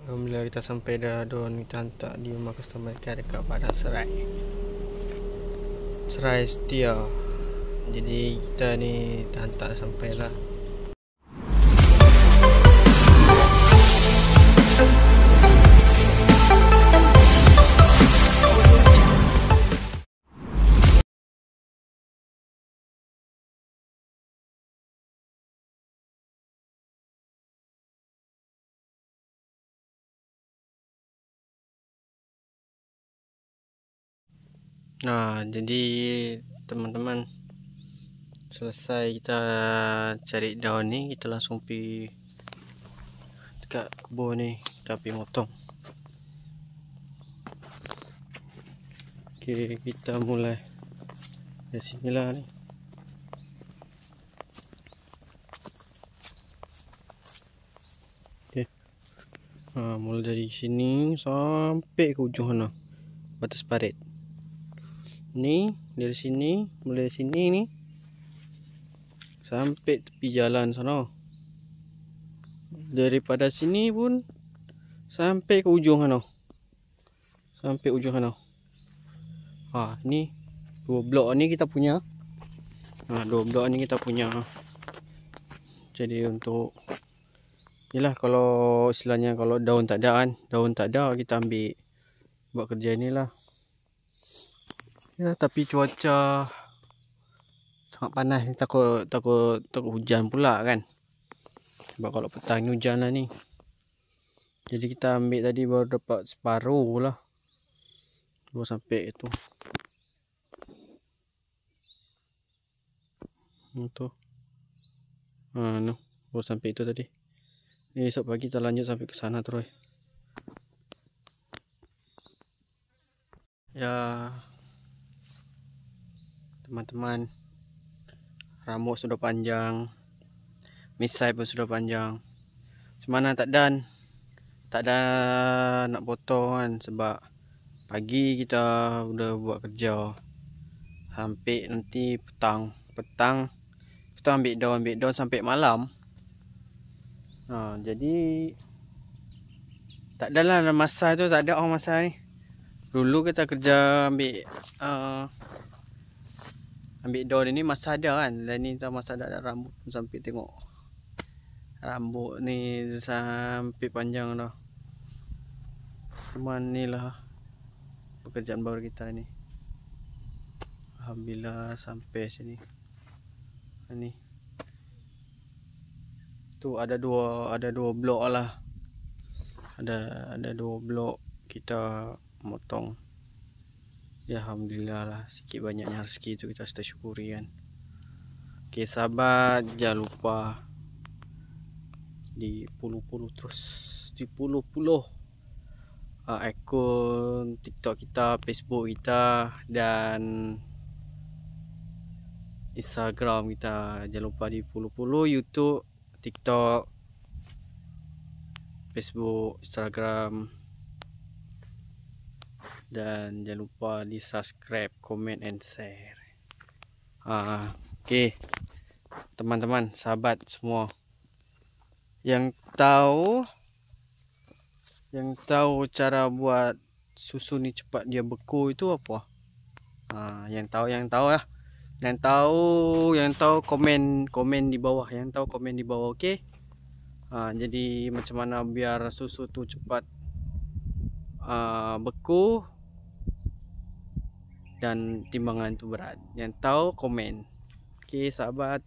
Alhamdulillah kita sampai dah. Don kita hantar di rumah customer care dekat Padang Serai. Serai Setia. Jadi kita ni dah hantar sampai lah. Nah, jadi teman-teman, selesai kita cari daun ni, kita langsung pergi dekat kebun ni, kita pergi motong. Okey, kita mulai dari sinilah ni. Okey. Mula dari sini sampai ke ujung sana, batas parit. Ni dari sini, mulai dari sini ni sampai tepi jalan sana. Daripada sini pun sampai ke ujung sana. Sampai ujung sana. Ni dua blok ni kita punya. Dua blok ni kita punya. Jadi untuk yalah, kalau istilahnya kalau daun tak ada kan, daun tak ada, kita ambil buat kerja ni lah. Ya, tapi cuaca sangat panas ni, takut hujan pula kan. Sebab kalau petang ni hujan lah ni. Jadi kita ambil tadi baru dapat separuh lah. Baru sampai itu. Tu. No, baru sampai itu tadi. Ni esok pagi kita lanjut sampai ke sana terus. Ya, teman-teman, rambut sudah panjang, misai pun sudah panjang. Cuma tak ada nak potong kan, sebab pagi kita udah buat kerja sampai nanti petang kita ambil daun sampai malam. Jadi tak adalah masa tu, tak ada orang masa ni. Dulu kita kerja ambil daun ini masa ada kan. Dan ni tak masa ada rambut pun sampai tengok. Rambut ni sampai panjang dah. Cuman ni lah pekerjaan baru kita ni. Alhamdulillah sampai sini. Ni tu ada dua blok lah. Ada dua blok kita motong. Ya, alhamdulillah lah, sikit banyaknya rezeki tu kita syukuri kan. Okey sahabat, jangan lupa di follow terus, di follow akun TikTok kita, Facebook kita dan Instagram kita. Jangan lupa di follow YouTube, TikTok, Facebook, Instagram, dan jangan lupa di subscribe, comment and share. Okey teman-teman, sahabat semua, yang tahu cara buat susu ni cepat dia beku itu apa? Yang tahu lah. Yang tahu komen di bawah. Okey. Jadi macam mana biar susu tu cepat beku dan timbangan tu berat. Yang tahu komen. Okey sahabat.